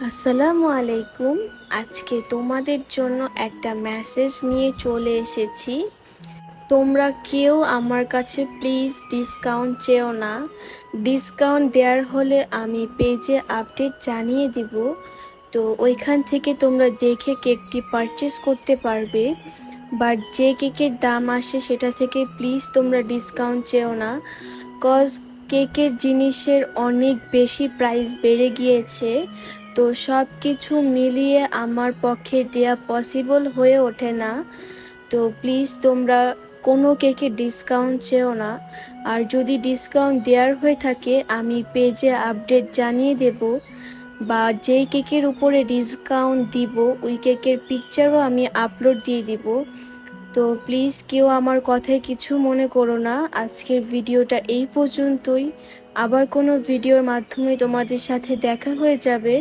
আসসালামু আলাইকুম। আজকে তোমাদের জন্য একটা মেসেজ নিয়ে চলে এসেছি। তোমরা কেউ আমার কাছে প্লিজ ডিসকাউন্ট চেও না। ডিসকাউন্ট দেওয়ার হলে আমি পেজে আপডেট জানিয়ে দিব, তো ওইখান থেকে তোমরা দেখে কেকটি পারচেস করতে পারবে। বাট যে কেকের দাম আসে সেটা থেকে প্লিজ তোমরা ডিসকাউন্ট চেও না, কজ কেকের জিনিসের অনেক বেশি প্রাইস বেড়ে গিয়েছে। তো সব কিছু মিলিয়ে আমার পক্ষে দেয়া পসিবল হয়ে ওঠে না। তো প্লিজ তোমরা কোনো কেকে ডিসকাউন্ট চেও না। আর যদি ডিসকাউন্ট দেওয়ার হয়ে থাকে আমি পেজে আপডেট জানিয়ে দেব, বা যেই কেকের উপরে ডিসকাউন্ট দিব ওই কেকের পিকচারও আমি আপলোড দিয়ে দিব। তো প্লিজ কেউ আমার কথায় কিছু মনে করো না। আজকের ভিডিওটা এই পর্যন্তই। আবার কোনো ভিডিওর মাধ্যমে তোমাদের সাথে দেখা হয়ে যাবে।